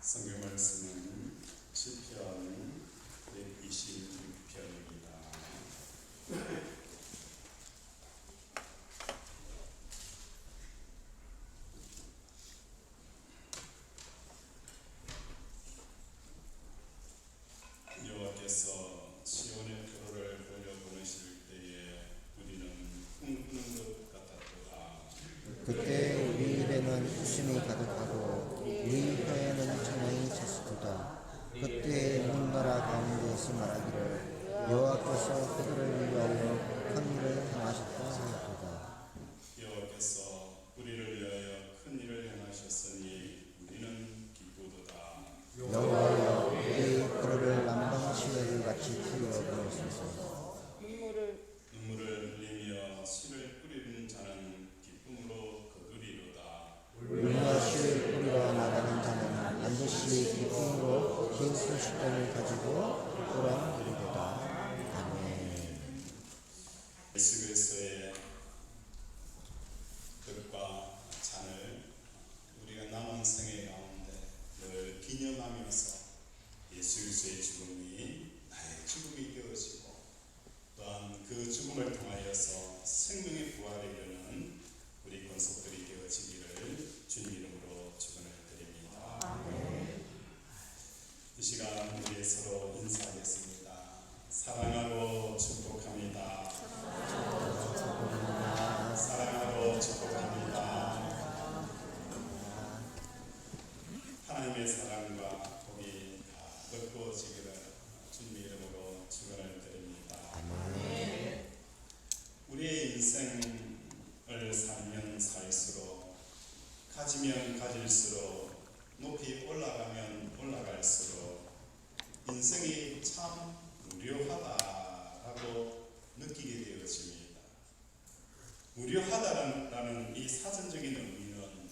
성경 말씀은 시편 126편입니다. 여호와께서 시온의 표로를 돌려보내실 때에 우리는 꿈꾸는 것 같았도다. 그때 우리 입에는 웃음이 가득하고 우리 혀에는 찬양이 찼도다. 그때 우리 나라 가운데서 말하기를 여호와께서 그들을 위하여 큰 일을 행하셨다 하였도다. 여호와께서 우리를 위하여 큰 일을 행하셨으니 우리는 기쁘도다. 여호와여 우리 그를 남방 시내를 같이 풀어주옵소서. 눈물을 흘리며 씨를 뿌리는 자는 기쁨으로 거두리로다. 울며 씨를 뿌리러 나가는 자는 반드시 기쁨으로 긴 소식감을 가지고 돌아오리로다. 아멘. 예수 그리스도의 뜻과 잔을 우리가 남은 생애 가운데 늘 기념하면서 예수 그리스도의 죽음이 나의 죽음이 되어지고 또한 그 죽음을 통하여서 생명의 부활에 이르는 우리 권속들이 되어지기를 주님 이름으로 축원을 드립니다. 아멘. 이 시간 우리 서로 인사하겠습니다. 사랑하고 축복합니다. 사랑하고 축복합니다. 하나님의 사랑과 복이 가득 부어지기를 주님의 이름으로 축원을 드립니다. 아멘. 우리의 인생을 살면 살수록 가지면 가질수록 높이 올라가면 올라갈수록 인생이 참 무료하다라고 느끼게 되어집니다. 무료하다라는 이 사전적인 의미는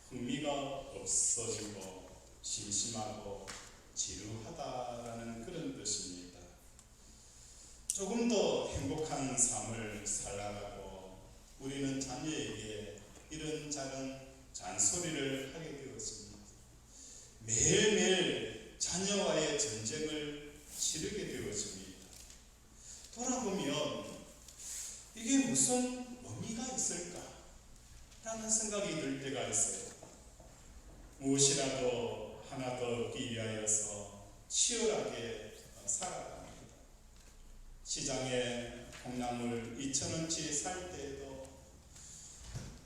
흥미가 없어지고 심심하고 지루하다라는 그런 뜻입니다. 조금 더 행복한 삶을 살아가고 우리는 자녀에게 이런 작은 잔소리를 하게 되었습니다. 매일매일 자녀와의 전쟁을 치르게 되어집니다. 돌아보면 이게 무슨 의미가 있을까? 라는 생각이 들 때가 있어요. 무엇이라도 하나 더 얻기 위하여서 치열하게 살아갑니다. 시장에 콩나물 2,000원치 살 때에도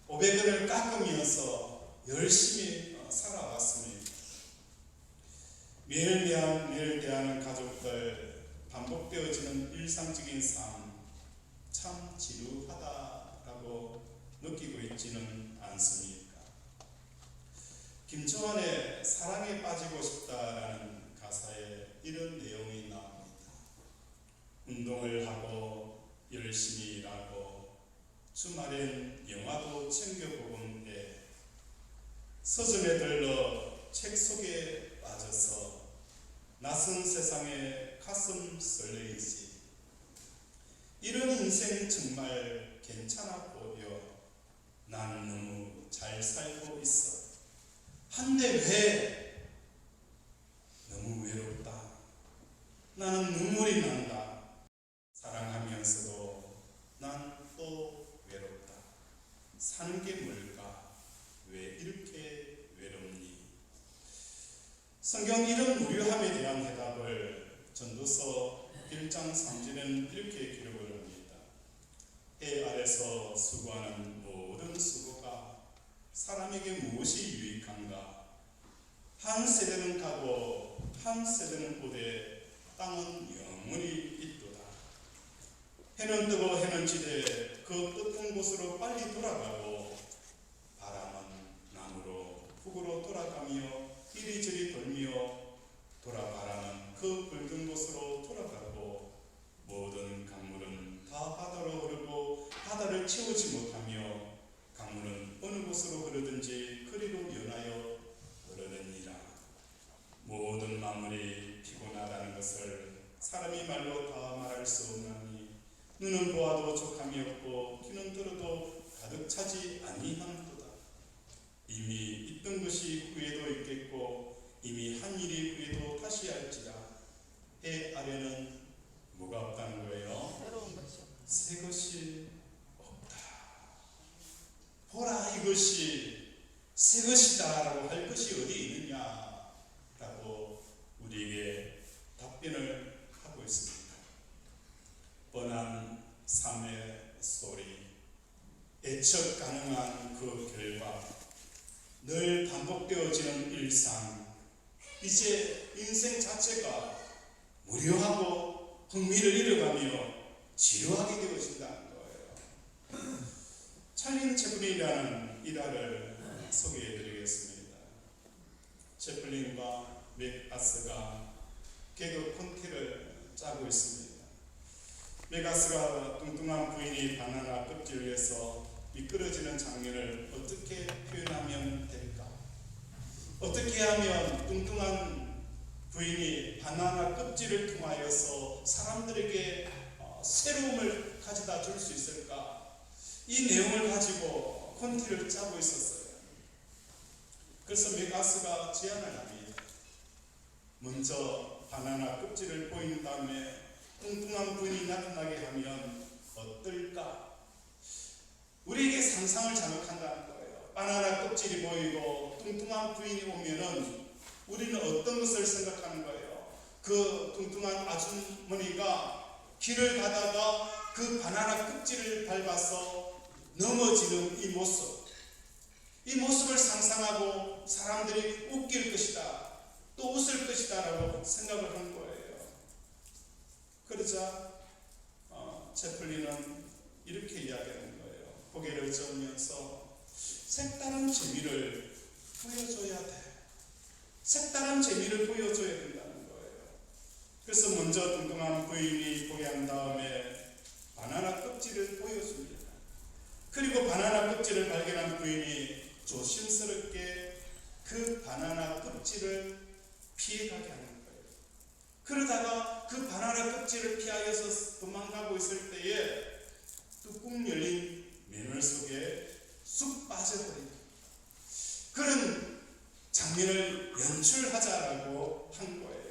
500원을 깎으면서 열심히 살아왔습니다. 매일 대하는 가족들, 반복되어지는 일상적인 삶, 참 지루하다라고 느끼고 있지는 않습니까? 김초환의 사랑에 빠지고 싶다라는 가사에 이런 내용이 나옵니다. 운동을 하고 열심히 일하고 주말엔 영화도 챙겨보곤 해 서점에 들러 책 속에 빠져서 낯선 세상에 가슴 설레이지. 이런 인생 정말 괜찮아 보여. 난 너무 잘 살고 있어. 한데 왜 너무 외롭다. 나는 눈물이 난다. 사랑하면서도 난 또 외롭다. 사는 게 뭘까? 왜 이렇게 외롭니? 성경 이런 무료함에 대한 해답을 전도서 1장 3절에는 이렇게 기록을 합니다. 해 아래서 수고하는 모든 수고가 사람에게 무엇이 유익한가? 한 세대는 가고 한 세대는 오되 땅은 영원히 있도다. 해는 뜨고 해는 지되 그 뜻한 곳으로 빨리 돌아가고 바람은 남으로 북으로 돌아가며 이리저리 돌며 돌아바람은 그 붉은 곳으로 돌아가고 모든 강물은 다 바다로 흐르고 바다를 채우지 못하며 강물은 어느 곳으로 흐르든지 그리로 연하여 흐르느니라. 모든 만물이 피곤하다는 것을 사람이 말로 다 말할 수 없나니 눈은 보아도 족함이 없고 귀는 들어도 가득 차지 아니함도다. 이미 있던 것이 후에도 있겠고 이미 이미 한 일이 그래도 다시 할지라. 해 아래는 뭐가 없다는 거예요? 새로운 것이 새 것이 없다. 보라, 이것이 새 것이다 라고 할 것이 어디 있느냐 라고 우리에게 답변을 하고 있습니다. 뻔한 삶의 소리, 예측 가능한 그 결과, 늘 반복되어지는 일상, 이제 인생 자체가 무료하고 흥미를 잃어가며 지루하게 되어진다는 거예요. 찰린 채플린이라는 일화를 소개해드리겠습니다. 채플린과 맥아스가 개그 콘티를 짜고 있습니다. 맥아스가 뚱뚱한 부인이 바나나 껍질에서 미끄러지는 장면을 어떻게 표현하면 될까? 어떻게 하면 뚱뚱한 부인이 바나나 껍질을 통하여서 사람들에게 새로움을 가져다 줄 수 있을까? 이 내용을 가지고 콘티를 짜고 있었어요. 그래서 맥아스가 제안을 합니다. 먼저 바나나 껍질을 보인 다음에 뚱뚱한 부인이 나타나게 하면 어떨까? 우리에게 상상을 자극한다는 거예요. 바나나 껍질이 보이고 뚱뚱한 부인이 오면은 우리는 어떤 것을 생각하는 거예요? 그 뚱뚱한 아주머니가 길을 가다가 그 바나나 껍질을 밟아서 넘어지는 이 모습을 상상하고 사람들이 웃길 것이다, 또 웃을 것이다 라고 생각을 한 거예요. 그러자 채플린은 이렇게 이야기하는 거예요. 고개를 저으면서 색다른 재미를 보여줘야 돼. 색다른 재미를 보여줘야 된다는 거예요. 그래서 먼저 뚱뚱한 부인이 보게 한 다음에 바나나 껍질을 보여줍니다. 그리고 바나나 껍질을 발견한 부인이 조심스럽게 그 바나나 껍질을 피해가게 하는 거예요. 그러다가 그 바나나 껍질을 피하여서 도망가고 있을 때에 뚜껑 열린 맨홀 속에 쑥 빠져버립니다. 그런 장면을 연출하자라고 한 거예요.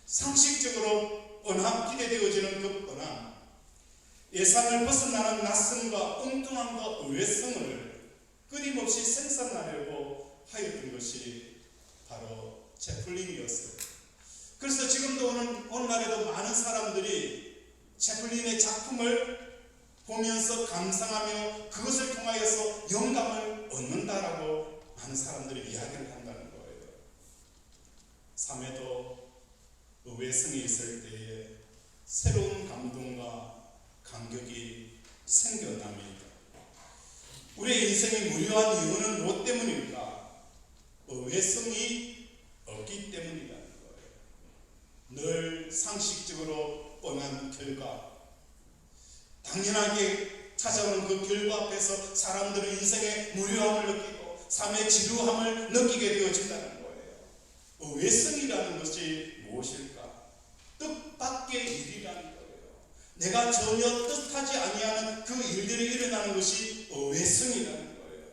상식적으로 기대되어지는 그 뻔함, 예상을 벗어나는 낯선과 엉뚱함과 의외성을 끊임없이 생산하려고 하였던 것이 바로 채플린이었어요. 그래서 지금도 오늘날에도 많은 사람들이 채플린의 작품을 보면서 감상하며 그것을 통하여서 영감을 얻는다라고 많은 사람들이 이야기를 한다는 거예요. 삶에도 의외성이 있을 때에 새로운 감동과 감격이 생겨납니다. 우리의 인생이 무료한 이유는 무엇 때문일까? 의외성이 없기 때문이라는 거예요. 늘 상식적으로 뻔한 결과, 당연하게 찾아오는 그 결과 앞에서 사람들은 인생의 무료함을 느끼고 삶의 지루함을 느끼게 되어진다는 거예요. 의외성이라는 것이 무엇일까? 뜻밖의 일이라는 거예요. 내가 전혀 뜻하지 아니하는 그 일들이 일어나는 것이 의외성이라는 거예요.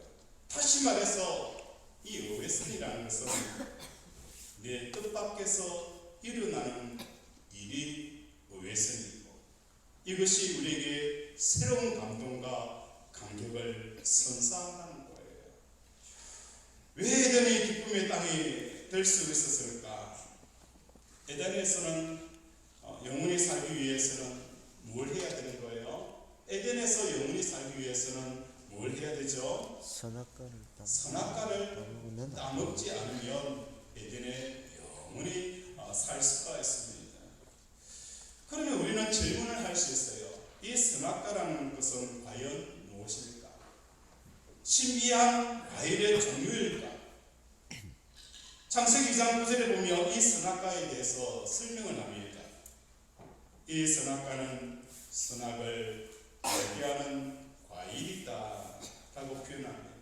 다시 말해서 이 의외성이라는 것은 내 뜻밖에서 일어나는 일이 의외성이고, 이것이 우리에게 새로운 감동과 감격을 선사하는 거예요. 왜 에덴이 기쁨의 땅이 될 수 있었을까? 에덴에서는 영원히 살기 위해서는 뭘 해야 되는 거예요? 에덴에서 영원히 살기 위해서는 뭘 해야 되죠? 선악과를 따먹지 않으면 에덴에 영원히 살 수가 있습니다. 그러면 우리는 질문을 할 수 있어요. 이 선악과라는 것은 과연 무엇일까? 신비한 과일의 종류일까? 창세기 2장 9절에 보면 이 선악과에 대해서 설명을 합니다. 이 선악과는 선악을 알게 하는 과일이다 라고 표현합니다.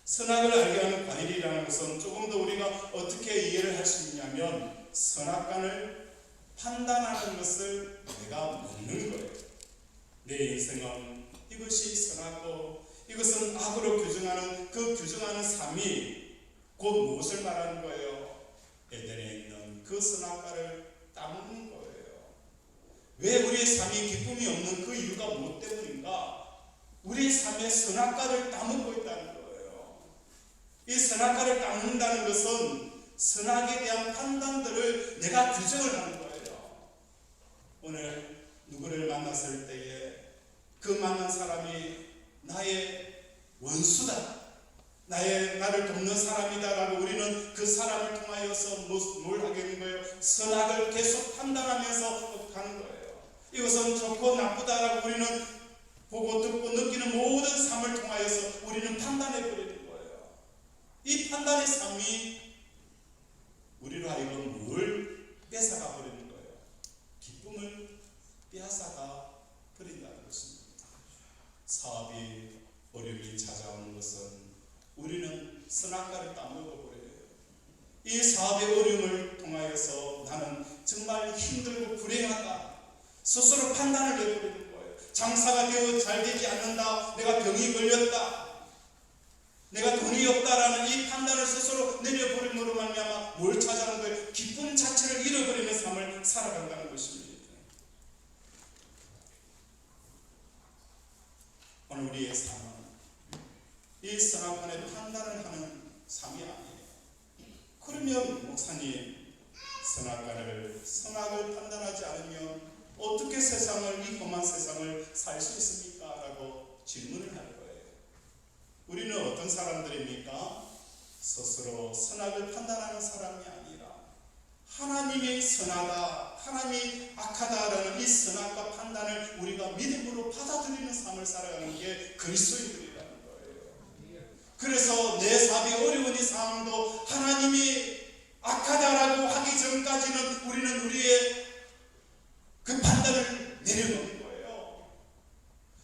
선악을 알게 하는 과일이라는 것은 조금 더 우리가 어떻게 이해를 할 수 있냐면, 선악과를 판단하는 것을 내가 먹는 거예요. 내 인생은 이것이 선하고 이것은 악으로 규정하는 그 규정하는 삶이 곧 무엇을 말하는 거예요? 선악과를 따먹는 거예요. 왜 우리의 삶에 기쁨이 없는 그 이유가 무엇 때문인가? 우리의 삶에 선악과를 따먹고 있다는 거예요. 이 선악과를 따먹는다는 것은 선악에 대한 판단들을 내가 규정을 하는 거예요. 오늘 누구를 만났을 때에 그 만난 사람이 나의 원수다, 나를 돕는 사람이다라고 우리는 그 사람을 통하여서 뭘 하게 되는 거예요? 선악을 계속 판단하면서 가는 거예요. 이것은 좋고 나쁘다라고 우리는 보고 듣고 느끼는 모든 삶을 통하여서 우리는 판단해 버리는 거예요. 이 판단의 삶이 우리로 하여금 뭘 뺏어가 버리는 거예요? 기쁨을 빼앗아가 버린다는 것입니다. 사업이 어려움이 찾아오는 것은 우리는 선악과를 따먹어버려요. 이 사업의 어려움을 통하여서 나는 정말 힘들고 불행하다 스스로 판단을 내버리는 거예요. 장사가 되어 잘 되지 않는다, 내가 병이 걸렸다, 내가 돈이 없다라는 이 판단을 스스로 내려버림으로 말미암아 뭘 찾아가는 거예요? 기쁨 자체를 잃어버리는 삶을 살아간다는 것입니다. 오늘 우리의 삶은 이 선악과의 판단을 하는 삶이 아니에요. 그러면 목사님, 선악을 판단하지 않으면 어떻게 이 험한 세상을 살 수 있습니까? 라고 질문을 할 거예요. 우리는 어떤 사람들입니까? 스스로 선악을 판단하는 사람이 아니라 하나님이 선하다, 하나님이 악하다라는 이 선악과 판단을 우리가 믿음으로 받아들이는 삶을 살아가는 게 그리스도인들이라는 거예요. 그래서 내 삶이 어려운 이 상황도 하나님이 악하다라고 하기 전까지는 우리는 우리의 그 판단을 내려놓는 거예요.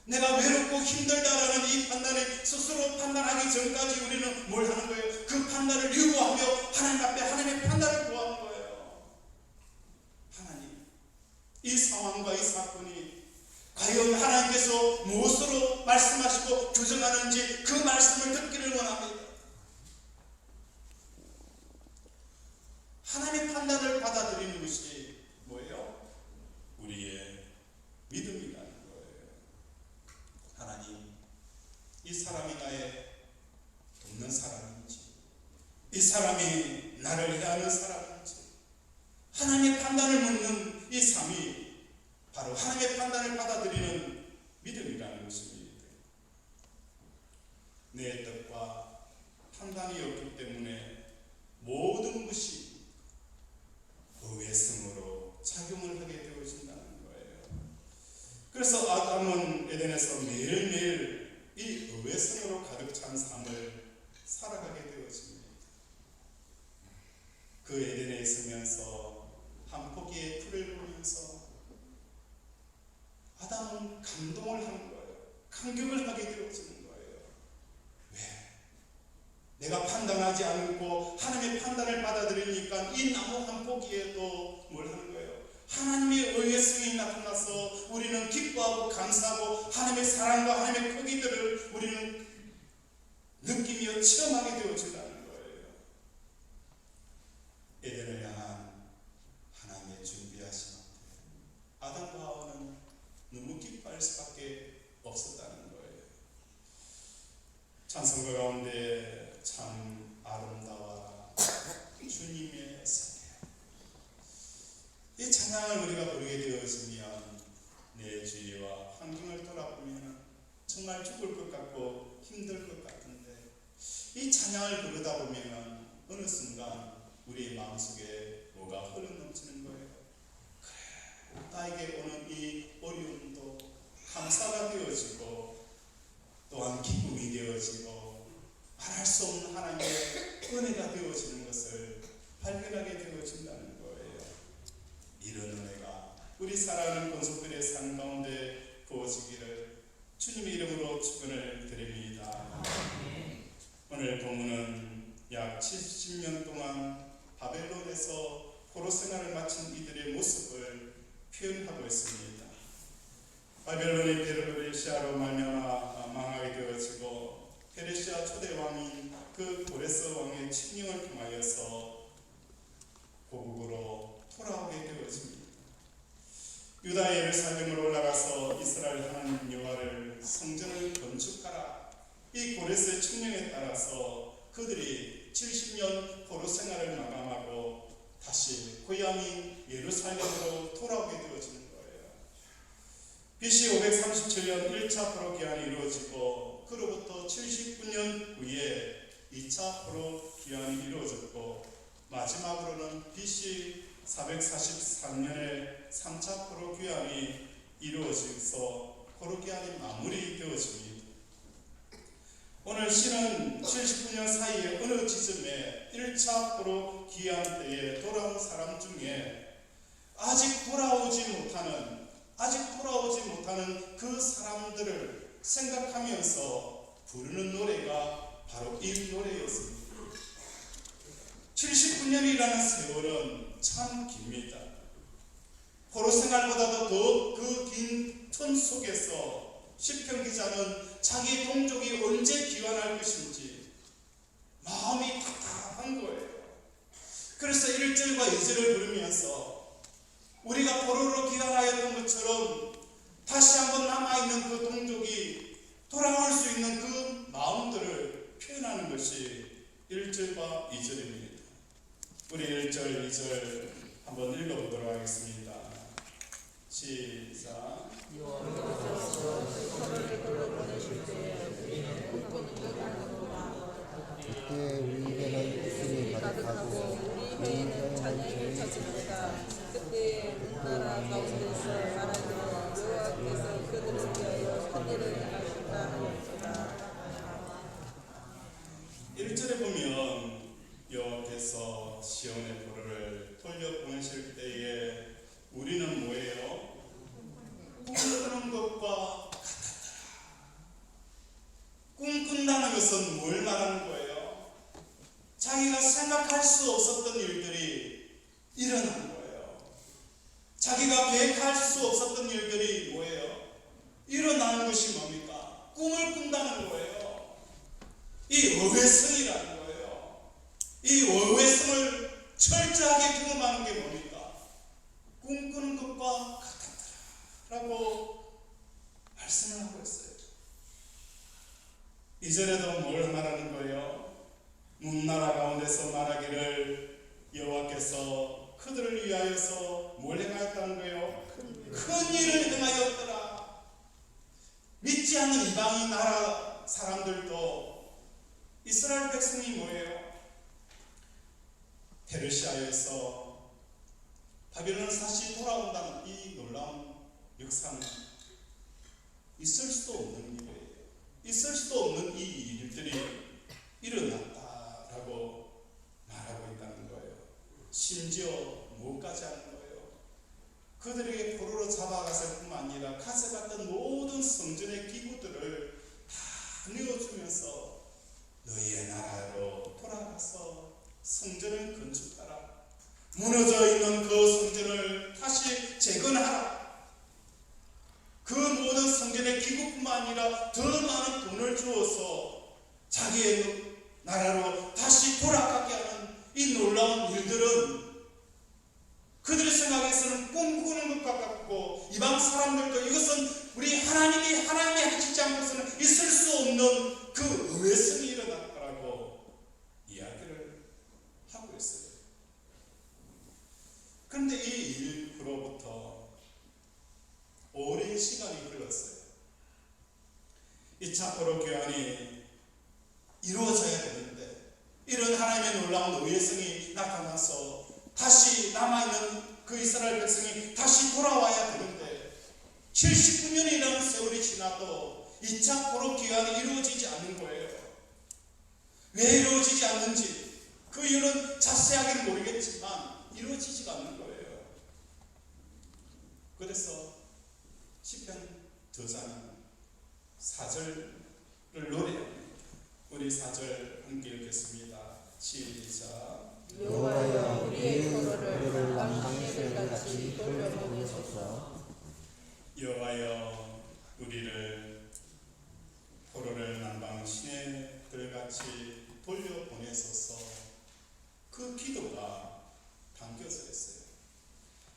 내가 외롭고 힘들다라는 이 판단을 스스로 판단하기 전까지 우리는 뭘 하는 거예요? 그 판단을 유보하며 하나님 앞에 하나님의 판단을 구하는 거예요. 하나님, 이 상황과 이 사건이 과연 하나님께서 무엇으로 말씀하시고 규정하는지 그 말씀을 듣기를 원합니다. 하나님의 판단을 받아들이는 것이 뭐예요? 우리의 믿음이라는 거예요. 하나님, 이 사람이 나의 돕는 사람인지, 이 사람이 나를 해하는 사람인지, 하나님의 판단을 묻는 이 삶이 바로 하나님의 판단을 받아들이는 믿음이라는 것입니다. 내 뜻과 판단이 없기 때문에 모든 것이 의외성으로 작용을 하게 되어진다는 거예요. 그래서 아담은 에덴에서 매일매일 이 의외성으로 가득 찬 삶을 살아가게 되어집니다. 그 에덴에 있으면서 한 포기의 풀을 보면서 아담은 감동을 하는 거예요. 감격을 하게 되어지는 거예요. 왜? 내가 판단하지 않고 하나님의 판단을 받아들이니까 이 나무 한 포기에도 뭘 하는 거예요? 하나님의 의외성이 나타나서 우리는 기뻐하고 감사하고 하나님의 사랑과 하나님의 크기들을 우리는 느끼며 체험하게 되어진다는 거예요. 에덴을 향한 하나님의 준비하신 아담과 하와는 너무 기뻐할 수밖에 없었다는 거예요. 찬송가 가운데 참 아름다워라 주님의 세계, 이 찬양을 우리가 부르게 되어지면 내 주위와 환경을 돌아보면 정말 죽을 것 같고 힘들 것 같은데 이 찬양을 부르다 보면 어느 순간 우리의 마음속에 뭐가 흘러넘치는 거예요. 그래, 나에게 오는 이 어려움도 감사가 되어지고 또한 기쁨이 되어지고 말할 수 없는 하나님의 은혜가 되어지는 것을 발견하게 되어진다는 거예요. 이런 은혜가 우리 사랑하는 권속들의 삶 가운데 부어지기를 주님의 이름으로 축원을 드립니다. 오늘 본문은 약 70년 동안 바벨론에서 포로 생활을 마친 이들의 모습을 표현하고 있습니다. 바벨론이 페르시아로 말미암아 망하게 되어지고 페르시아 초대 왕인 그 고레스 왕의 칙령을 통하여서 고국으로 유다 예루살렘으로 올라가서 이스라엘 하나님 여호와를 성전을 건축하라. 이 고레스의 칙령에 따라서 그들이 70년 포로 생활을 마감하고 다시 고향인 예루살렘으로 돌아오게 되어지는 거예요. BC 537년 1차 포로 기한이 이루어지고 그로부터 79년 후에 2차 포로 기한이 이루어졌고 마지막으로는 BC 443년에 3차 포로 기한이 이루어져서 포로 기한이 마무리되어집니다. 오늘 시는 79년 사이에 어느 지점에 1차 포로 기한 때에 돌아온 사람 중에 아직 돌아오지 못하는 그 사람들을 생각하면서 부르는 노래가 바로 이 노래였습니다. 79년이라는 세월은 참 깁니다. 포로 생활보다도 더 그 긴 틈 속에서 시편 기자는 자기 동족이 언제 귀환할 것인지 마음이 답답한 거예요. 그래서 1절과 2절을 부르면서 우리가 포로로 귀환하였던 것처럼 다시 한번 남아있는 그 동족이 돌아올 수 있는 그 마음들을 표현하는 것이 1절과 2절입니다. 우리 1절, 2절 한번 읽어보도록 하겠습니다. 시작. 그때 우리에게는 웃음이 가득하고 우리에게는 찬양이 찼습니다. 그때 나라 가운데서 말하기를 여호와께서 그들을 위하여 큰 일을 행하신다 하였도다. 1절에 보면 여호와께서 시온의 포로를 돌려보내실 때에 우리는 뭐예요? 꿈꾸는 것과 같았더라. 꿈꾼다는 것은 뭘 말하는 거예요? 자기가 생각할 수 없었던 일들이 일어난 거예요. 자기가 계획할 수 없었던 일들이 뭐예요? 일어나는 것이 뭡니까? 꿈을 꾼다는 거예요. 이 어회성이라는 거예요. 이 어회성을 철저하게 경험하는 게 뭡니까? 꿈꾸는 것과 같았더라 라고 말씀을 하고 있어요. 이전에도 뭘 말하는 거예요? 문나라 가운데서 말하기를 여호와께서 그들을 위하여서 뭘 행하였다는 거예요? 큰 일을 행하였더라. 믿지 않는 이방인 나라 사람들도 이스라엘 백성이 뭐예요? 페르시아에서 바벨론 다시 돌아온다는 이 놀라운 역사는 있을 수도 없는 일이에요. 있을 수도 없는 이 일들이 일어났다라고 말하고 있다는 거예요. 심지어 뭐까지 하는 거예요? 그들에게 포로로 잡아갔을 뿐만 아니라 가져갔던 모든 성전의 기구들을 다 내어주면서 너희의 나라로 돌아가서 성전을 건축하라. 무너져 있는 그 성전을 다시 재건하라. 그 모든 성전의 기구뿐만 아니라 더 많은 돈을 주어서 자기의 나라로 다시 돌아가게 하는 이 놀라운 일들은 그들의 생각에서는 꿈꾸는 것 같고 이방 사람들도 이것은 우리 하나님이 하시지 않고서는 있을 수 없는 그 의외성이 일어났다라고 이야기를 하고 있어요. 그런데 이 일로부터 오랜 시간이 흘렀어요. 2차 포로 귀환이 이루어져야 되는데 이런 하나님의 놀라운 의외성이 나타나서 다시 남아있는 그 이스라엘 백성이 다시 돌아와야 되는데 79년이라는 세월이 지나도 2차 포로 귀환이 이루어지지 않는 거예요. 왜 이루어지지 않는지 그 이유는 자세하게 모르겠지만 이루어지지가 않는 거예요. 그래서 시편 저자는 4절을 노래합니다. 우리 4절 함께 읽겠습니다. 시작. 여호와여 우리의 포로를 남방의 새들같이 돌려보내소서. 여호와여 우리를 포로를 남방 시내들같이 돌려보내소서. 그 기도가 담겨져 있어요.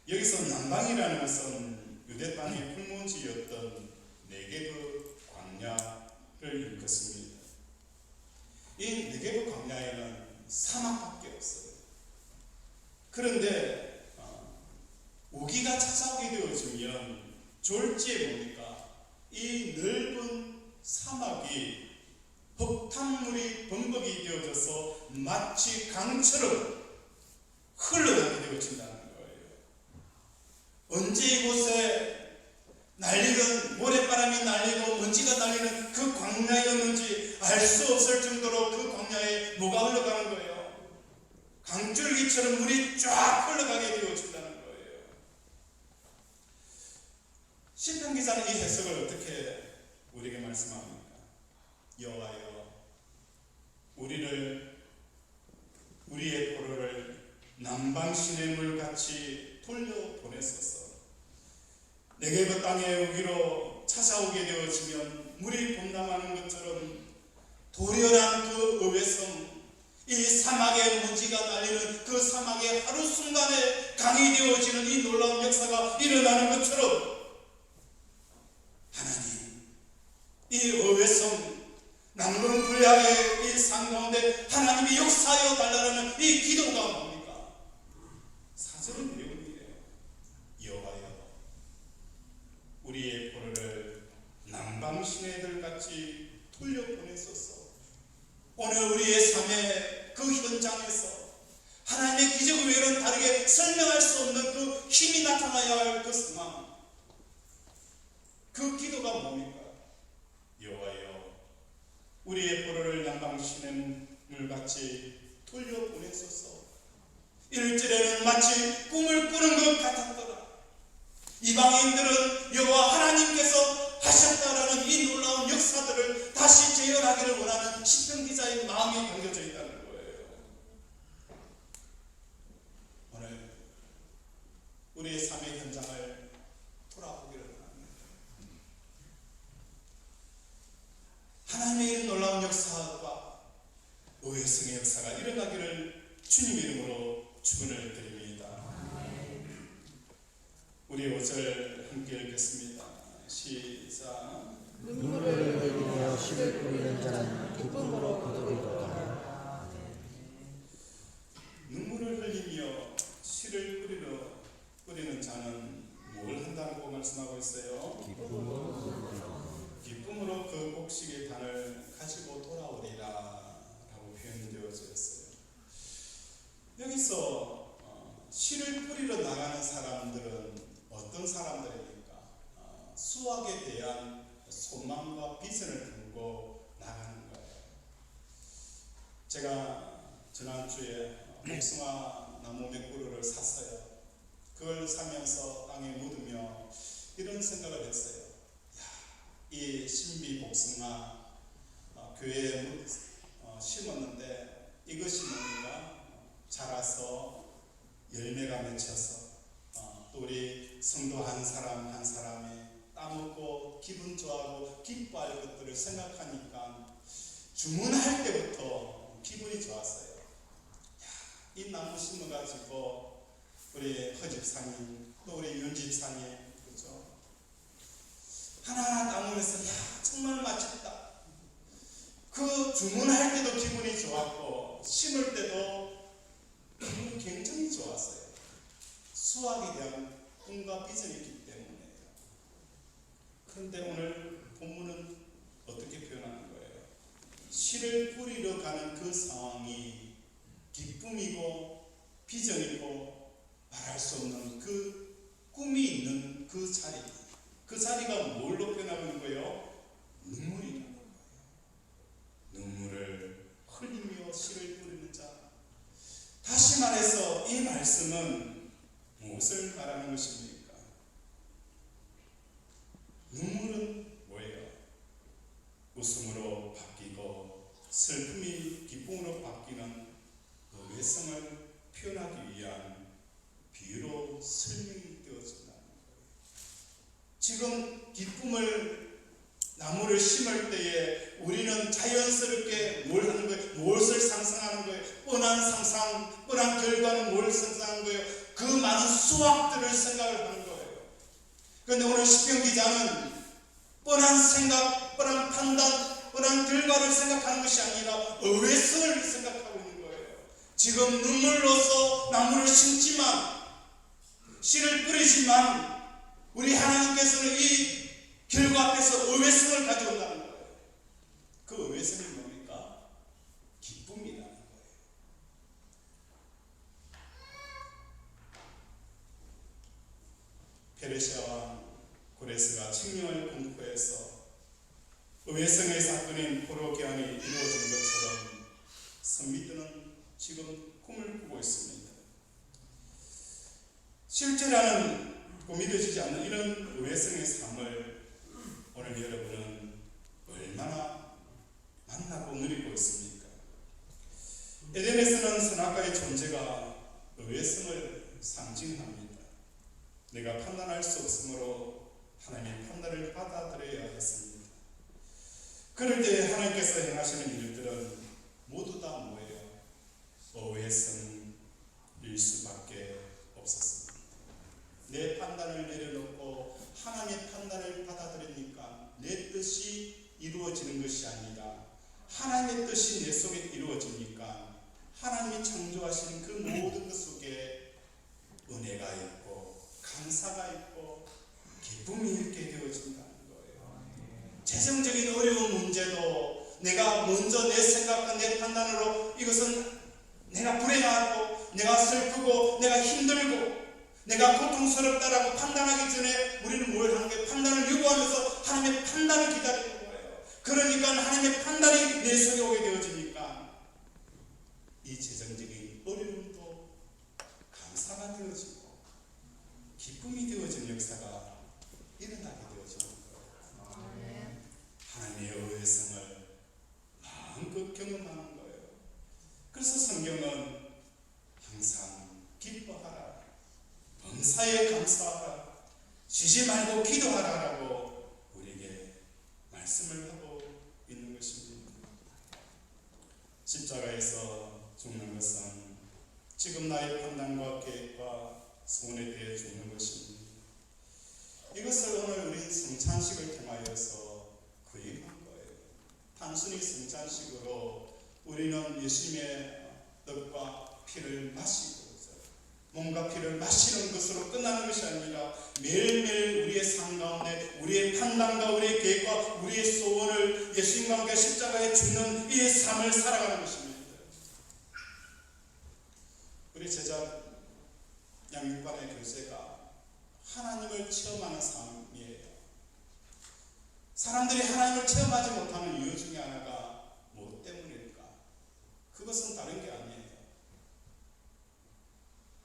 여기서 남방이라는 것은 유대 땅의 풀무지였던 네게브 광야를 일컫습니다. 이 네게브 광야에는 사막밖에 없어요. 그런데 우기가 찾아오게 되어지면 졸지에 뭡니까? 이 넓은 사막이 흙탕물이 범벅이 되어져서 마치 강처럼 흘러가게 되어진다는 거예요. 언제 이곳에 날리는 모래바람이 날리고 먼지가 날리는 그 광야였는지 알 수 없을 정도로 그 광야에 뭐가 흘러가는 거예요? 강줄기처럼 물이 쫙 흘러가게 되어진다는 거예요. 시편 기자는 이 해석을 어떻게 우리에게 말씀합니까? 여호와여, 우리의 포로를 남방 시냇물 같이 돌려보내소서. 네게브 땅의 우기로 찾아오게 되어지면 물이 범람하는 것처럼 도련한 그 어회성, 이 사막에 먼지가 날리는 그 사막에 하루 순간에 강이 되어지는 이 놀라운 역사가 일어나는 것처럼 하나님, 이 어회성 남는 불량의 이 산 가운데 하나님이 역사하여 달라는 이 기도가 뭡니까? 사절의 내용이에요. 여호와여, 우리의 포로를 남방 시내들 같이 돌려보내소서. 오늘 우리의 삶의 그 현장에서 하나님의 기적 외에는 다르게 설명할 수 없는 그 힘이 나타나야 할 그 상황, 그 기도가 뭡니까? 여호와여, 우리의 포로를 남방 시냇물 같이 돌려보내소서. 1절에는 마치 꿈을 꾸는 것 같았더라. 이방인들은 여호와 하나님께서 하셨다라는 이 놀라운 역사들을 다시 재현하기를 원하는 시편 기자의 마음이 담겨져 있다는 거예요. 오늘 우리의 삶의 현장을 돌아보기를 원합니다. 하나님의 이런 놀라운 역사와 의회성의 역사가 일어나기를 주님 이름으로 축원을 드립니다. 우리 5절 함께 읽겠습니다. 시작. 눈물을 흘리며 씨를 뿌리는 자는 기쁨으로 거두리로다. 눈물을 흘리며 씨를 뿌리는 자는 뭘 한다고 말씀하고 있어요? 기쁨으로 그 곡식의 단을 가지고 돌아오리라 라고 표현되어져 있어요. 여기서 씨를 뿌리러 나가는 사람들은 어떤 사람들입니까? 수확에 대한 소망과 비전을 품고 나가는 거예요. 제가 지난주에 복숭아 나무 몇 그루를 샀어요. 그걸 사면서 땅에 묻으며 이런 생각을 했어요. 이 신비 복숭아 교회에 심었는데 이것이 뭔가 자라서 열매가 맺혀서 또 우리 성도 한 사람 한 사람이 따먹고 기분 좋아하고 기뻐할 것들을 생각하니까 주문할 때부터 기분이 좋았어요. 이 나무 심어가지고 우리 허집사님 또 우리 윤집사님 그렇죠? 하나하나 따먹으면서 정말 맛있다. 그 주문할 때도 기분이 좋았고 심을 때도 기분이 굉장히 좋았어요. 수확에 대한 꿈과 비전이 있기 때문에요. 그런데 오늘 본문은 어떻게 표현하는 거예요? 씨를 뿌리러 가는 그 상황이 기쁨이고 비전이고 말할 수 없는 그 꿈이 있는 그 자리, 그 자리가 뭘로 표현하고 있는 거예요? 눈물이라는 거예요. 눈물을 흘리며 씨를 뿌리는 자. 다시 말해서 이 말씀은 무엇을 말하는 것입니까? 눈물은 뭐예요? 웃음으로 바뀌고 슬픔이 기쁨으로 바뀌는 그 외성을 표현하기 위한 비유로 설명이 되어진다는 거예요. 지금 기쁨을 나무를 심을 때에 우리는 자연스럽게 뭘 하는 거예요? 무엇을 상상하는 거예요? 뻔한 상상, 뻔한 결과는 뭘 상상하는 거예요? 그 많은 수확들을 생각을 하는 거예요. 그런데 오늘 시편 기자는 뻔한 생각, 뻔한 판단, 뻔한 결과를 생각하는 것이 아니라 의외성을 생각하고 있는 거예요. 지금 눈물로서 나무를 심지만, 씨를 뿌리지만 우리 하나님께서는 이 결과 앞에서 의외성을 가져온다는 거예요. 그 의외성이 뭡니까? 기쁨이라는 거예요. 페르시아 왕 고레스가 칙령을 공포해서 의외성의 사건인 포로 개항이 이루어진 것처럼 선비들은 지금 꿈을 꾸고 있습니다. 실제라는 믿어지지 않는 이런 의외성의 삶을 오늘 여러분은 얼마나 만나고 누리고 있습니까? 에덴에서는 선악과의 존재가 의외성을 상징합니다. 내가 판단할 수 없으므로 하나님의 판단을 받아들여야 했습니다. 그럴 때 하나님께서 행하시는 일들은 모두 다 뭐예요? 의외성일 수밖에 없었습니다. 내 판단을 내려놓고 하나님의 판단을 받아들이니까 내 뜻이 이루어지는 것이 아니라 하나님의 뜻이 내 속에 이루어지니까 하나님이 창조하신 그 모든 것 속에 은혜가 있고 감사가 있고 기쁨이 있게 되어진다는 거예요. 재정적인 어려운 문제도 내가 먼저 내 생각과 내 판단으로 이것은 내가 불행하고 내가 슬프고 내가 힘들고 내가 고통스럽다라고 판단하기 전에 우리는 뭘 하는 거예요? 판단을 요구하면서 하나님의 판단을 기다리는 거예요. 그러니까 하나님의 판단이 내 속에 오게 되어지니까 이 재정적인 어려움도 감사가 되어지고 기쁨이 되어지는 역사가 일어나게 되어지는 거예요. 하나님의 의외성을 마음껏 경험하는 거예요. 그래서 성경은 항상 기뻐하라, 범사에 감사하라, 쉬지 말고 기도하라라고 우리에게 말씀을 하고 있는 것입니다. 십자가에서 죽는 것은 지금 나의 판단과 계획과 소원에 대해 죽는 것입니다. 이것을 오늘 우리 성찬식을 통하여서 구입한 거예요. 단순히 성찬식으로 우리는 예수님의 떡과 피를 마시고 몸과 피를 마시는 것으로 끝나는 것이 아니라 매일매일 우리의 삶 가운데 우리의 판단과 우리의 계획과 우리의 소원을 예수님과 함께 십자가에 죽는 이 삶을 살아가는 것입니다. 우리 제자 양육반의 교제가 하나님을 체험하는 삶이에요. 사람들이 하나님을 체험하지 못하는 이유 중에 하나가 무엇 때문일까? 그것은 다른 게 아니에요.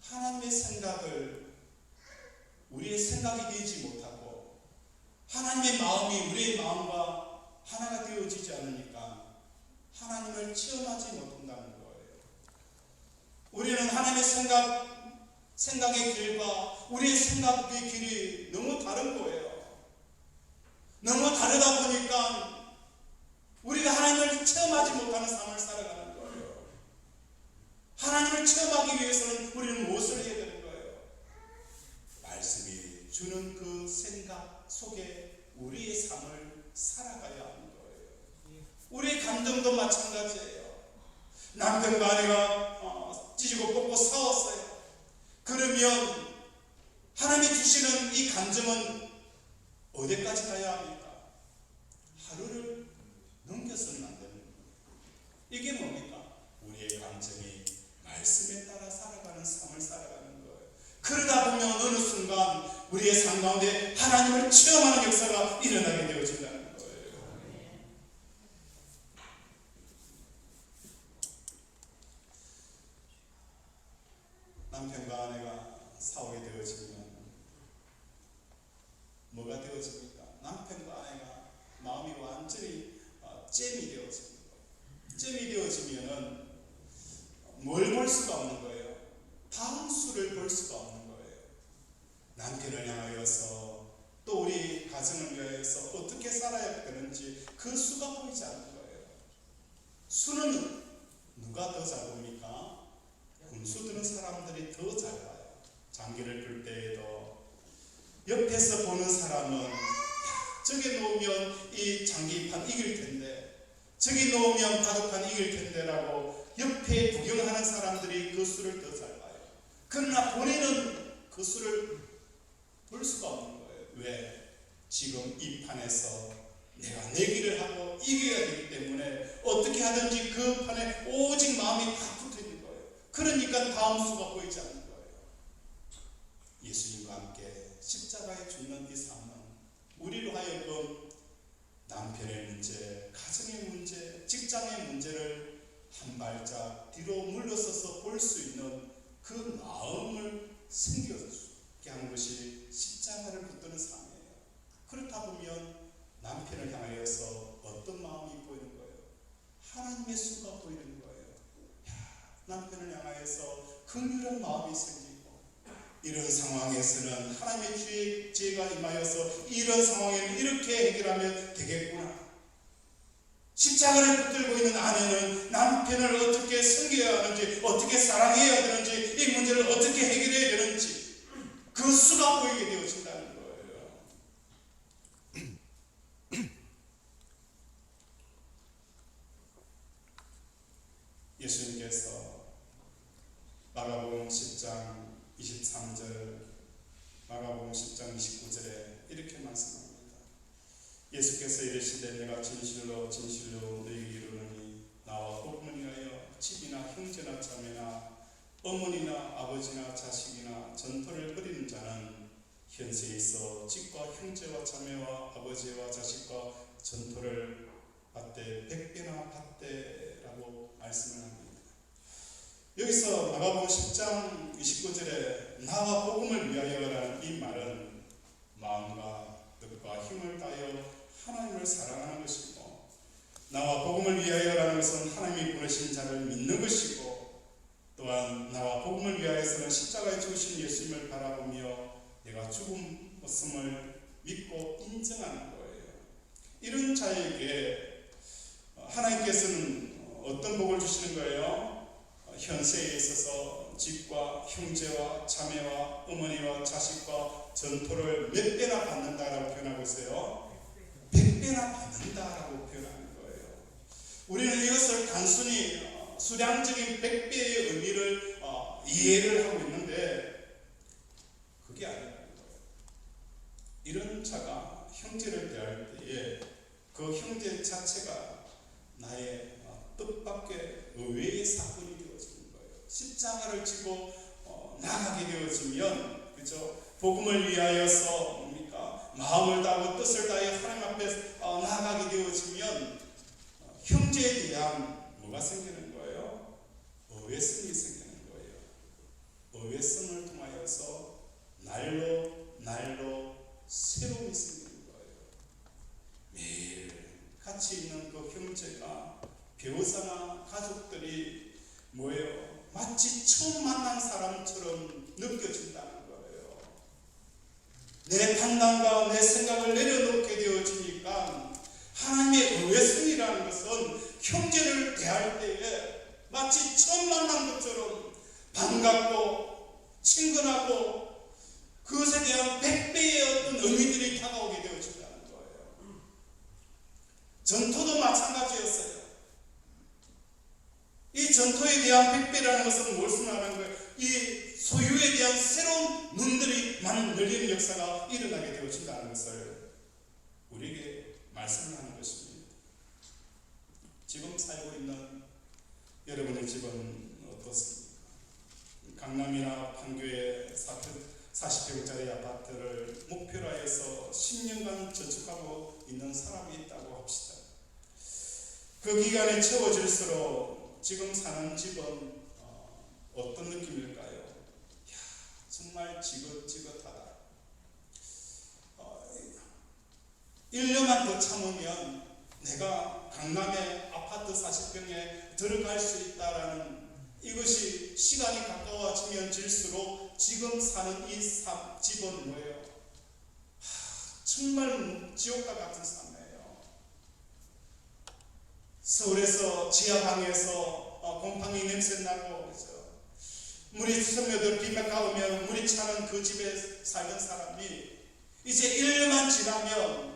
하나님의 생각을 우리의 생각이 되지 못하고 하나님의 마음이 우리의 마음과 하나가 되어지지 않으니까 하나님을 체험하지 못한다는 거예요. 우리는 하나님의 생각의 길과 우리의 생각의 길이 너무 다른 거예요. 너무 다르다 보니까 우리가 하나님을 체험하지 못하는 삶을 살아가는 거예요. 하나님을 체험하기 위해서는 우리는 무엇을 해야 되는 거예요? 말씀이 주는 그 생각 속에 우리의 삶을 살아가야 하는 거예요. 우리의 감정도 마찬가지예요. 남편과 아내가 찢고 뽑고 싸웠어요. 그러면 하나님이 주시는 이 감정은 어디까지 가야 합니까? 하루를 넘겨서는 안 되는 거예요. 이게 뭡니까? 우리의 감정이 말씀에 따라 살아가는 삶을 살아가는 거예요. 그러다 보면 어느 순간 우리의 삶 가운데 하나님을 체험하는 역사가 일어나게 되어진다는 거예요. 남편과 아내가 싸우게 되어지면 뭐가 되어집니까? 남편과 아내가 마음이 완전히 잼이 되어집니다. 잼이 되어지면은 뭘 볼 수가 없는 거예요. 다음 수를 볼 수가 없는 거예요. 남편을 향하여서 또 우리 가정을 위하여서 어떻게 살아야 되는지 그 수가 보이지 않는 거예요. 수는 누가 더 잘 봅니까? 군수 드는 사람들이 더 잘 봐요. 장기를 끌 때에도 옆에서 보는 사람은 야, 저기 놓으면 이 장기판 이길 텐데, 저기 놓으면 바둑판 이길 텐데라고 옆에 구경하는 사람들이 그 수를 더 잘 봐요. 그러나 본인은 그 수를 볼 수가 없는 거예요. 왜? 지금 이 판에서 내가 내기를 하고 이겨야 되기 때문에 어떻게 하든지 그 판에 오직 마음이 다 붙어 있는 거예요. 그러니까 다음 수가 보이지 않는 거예요. 예수님과 함께 십자가에 죽는 이 삶은 우리로 하여금 남편의 문제, 가정의 문제, 직장의 문제를 한 발짝 뒤로 물러서서 볼 수 있는 그 마음을 생겨주게 하는 것이 십자가를 붙드는 삶이에요. 그렇다 보면 남편을 향하여서 어떤 마음이 보이는 거예요? 하나님의 수가 보이는 거예요. 남편을 향하여서 긍휼한 마음이 생기고, 이런 상황에서는 하나님의 지혜가 임하여서 이런 상황에는 이렇게 해결하면 되겠구나. 십자가를 붙들고 있는 아내는 남편을 어떻게 섬겨야 하는지, 어떻게 사랑해야 되는지, 이 문제를 어떻게 해결해야 되는지 그 수가 보이게 되어진다는 거예요. 예수님께서 마가복음 10장 23절, 마가복음 10장 29절에 이렇게 말씀합니다. 예수께서 이르시되 내가 진실로 진실로 너희에게 이르노니 나와 복음을 위하여 집이나 형제나 자매나 어머니나 아버지나 자식이나 전토를 벌이는 자는 현세에 있어 집과 형제와 자매와 아버지와 자식과 전토를 받되 100배나 받되라고 말씀을 합니다. 여기서 마가복음 10장 29절에 나와 복음을 위하여라는 이 말은 마음과 뜻과 힘을 다하여 하나님을 사랑하는 것이고, 나와 복음을 위하여라는 것은 하나님이 보내신 자를 믿는 것이고, 또한 나와 복음을 위하여서는 십자가에 죽으신 예수님을 바라보며 내가 죽음을 믿고 인정하는 거예요. 이런 자에게 하나님께서는 어떤 복을 주시는 거예요? 현세에 있어서 집과 형제와 자매와 어머니와 자식과 전토를 몇 배나 받는다라고 표현하고 있어요. 100배나 받는다라고 표현하는 거예요. 우리는 이것을 단순히 수량적인 100배의 의미를 이해를 하고 있는데 그게 아니라는 거예요. 이런 자가 형제를 대할 때에 그 형제 자체가 나의 뜻밖의 의외의 사건이 되어지는 거예요. 십자가를 지고 나가게 되어지면, 그죠? 복음을 위하여서 뭡니까? 마음을 다하고 뜻을 다해 하나님 앞에 나가게 되어지면 형제에 대한 뭐가 생기는 거예요? 의외성이 생기는 거예요. 의외성을 통하여서 날로 새로움이 생기는 거예요. 매일 같이 있는 그 형제가, 배우자나 가족들이 뭐예요? 마치 처음 만난 사람처럼 느껴진다는 거예요. 내 판단과 내 생각을 내려놓게 되어지니까 하나님의 의외성이라는 것은 형제를 대할 때에 마치 처음 만난 것처럼 반갑고 친근하고 그것에 대한 100배의 어떤 의미들이 다가오게 되어진다는 거예요. 전토도 마찬가지였어요. 이 전토에 대한 100배라는 것은 무엇을 말하는 거예요? 이 소유에 대한 새로운 눈들이 열리는 역사가 일어나게 되어진다는 것을 우리에게 말씀을 하는 것입니다. 지금 살고 있는 여러분의 집은 어떻습니까? 강남이나 판교의 40평짜리 아파트를 목표로 해서 10년간 저축하고 있는 사람이 있다고 합시다. 그 기간이 채워질수록 지금 사는 집은 어떤 느낌일까요? 정말 지긋지긋하다. 1년만 더 참으면 내가 강남의 아파트 40평에 들어갈 수 있다라는, 이것이 시간이 가까워지면 질수록 지금 사는 이 집은 뭐예요? 정말 지옥과 같은 삶이에요. 서울에서 지하방에서 곰팡이 냄새 나고, 그죠? 물이 스며들 비가 가오면 물이 차는 그 집에 살던 사람이 이제 1년만 지나면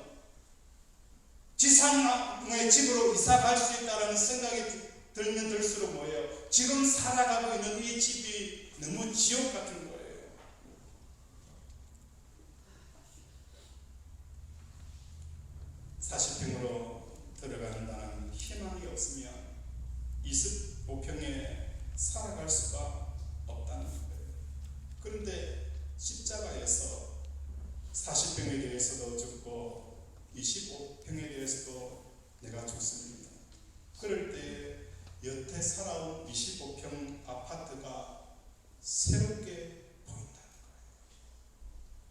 지상의 집으로 이사 갈 수 있다는 생각이 들면 들수록 뭐예요? 지금 살아가고 있는 이 집이 너무 지옥 같은 거예요. 사실평으로 들어간다는 희망이 없으면 25평에 살아갈 수가 없다는 거예요. 그런데 십자가에서 40평에 대해서도 죽고 25평에 대해서도 내가 죽습니다. 그럴 때 여태 살아온 25평 아파트가 새롭게 보인다는 거예요.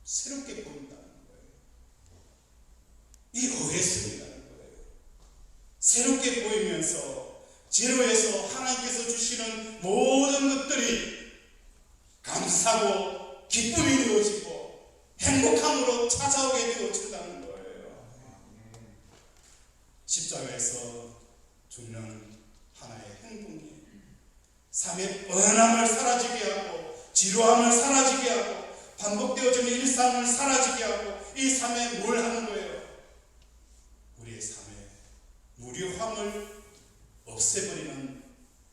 새롭게 보인다는 거예요. 이 OS이라는 거예요. 새롭게 보이면서 제로에서 하나님께서 주시는 모든 것들이 감사고 기쁨이 되어지고 행복함으로 찾아오게 되어진다는 거예요. 십자가에서 죽는 하나의 행동이 삶의 뻔함을 사라지게 하고 지루함을 사라지게 하고 반복되어지는 일상을 사라지게 하고 이 삶에 뭘 하는 거예요? 우리의 삶에 무료함을 없애버리는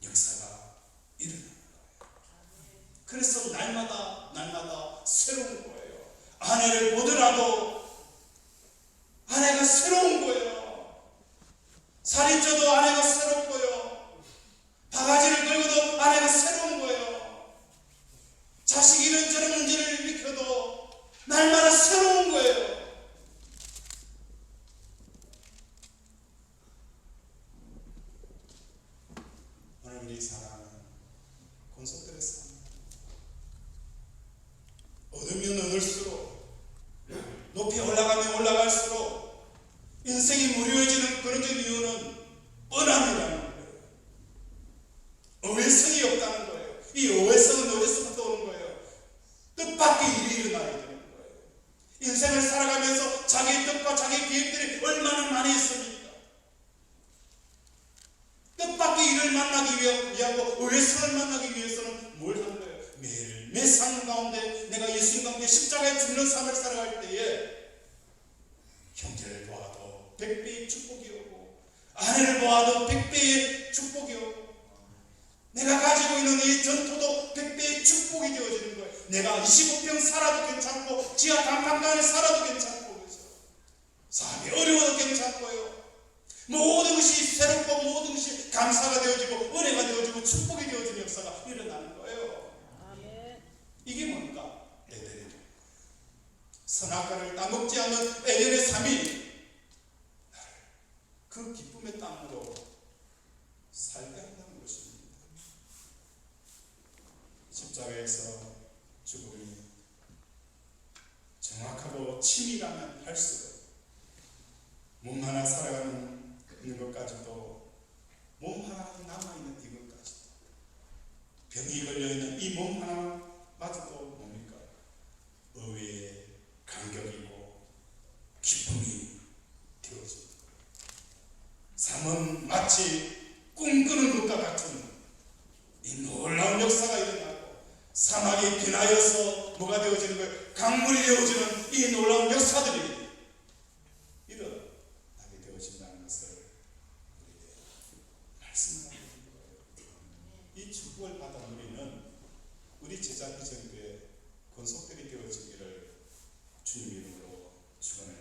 역사가 일어나는 거예요. 그래서 날마다 새로운 거예요. 아내를 보더라도 아내가 새로운 거예요. 살이 쪄도 아내가 새롭고요. 바가지를 긁어도 아내가 새로운 거예요. 자식이 이런저런 문제를 일으켜도 날마다 새로운 거예요. 오늘 우리 사랑하는 권속들의 삶, 얻으면 얻을수록 높이 올라가면 올라갈수록 인생이 무료해지는 그런 이유는 뻔함이라는 거예요. 어회성이 없다는 거예요. 이 어회성은 어디서부터 오는 거예요? 뜻밖의 일이 일어나야 되는 거예요. 인생을 살아가면서 자기의 뜻과 자기의 계획들이 얼마나 많이 있습니까? 뜻밖의 일을 만나기 위하고 어회성을 만나기 위해서는 뭘 하는 거예요? 매일 삶 가운데 내가 예수님 가운데 십자가에 죽는 삶을 살아갈 때에 형제를 보아도 100배의 축복이 오고 아내를 보아도 100배의 축복이 오고 내가 가지고 있는 이 전토도 100배의 축복이 되어지는 거예요. 내가 25평 살아도 괜찮고 지하 단칸방에 살아도 괜찮고 그래서 삶이 어려워도 괜찮고요. 모든 것이 새롭고 모든 것이 감사가 되어지고 은혜가 되어지고 축복이 되어지는 역사가 일어나는 거예요. 아멘. 이게 뭔가? 에덴의 종. 선악과를 따먹지 않는 에덴의 삶이 그 기쁨의 땅으로 살게 한다는 것입니다. 십자가에서 죽음이 정확하고 치밀하면 할수록 몸 하나 살아가는 것까지도 몸 하나 남아있는 이것까지도 병이 걸려있는 이 몸 하나마저도 뭡니까? 의외의 감격이고 기쁨이 되어집니다. 삶은 마치 꿈꾸는 것과 같은 이 놀라운 역사가 일어나고 사막이 변하여서 뭐가 되어지는 거예요? 강물이 되어지는 이 놀라운 역사들이 일어나게 되어진다는 것을 우리에게 말씀하는 거예요. 이 축복을 받은 우리는 우리 제자비전교회 권속들이 되어지기를 주님 이름으로 축원합니다.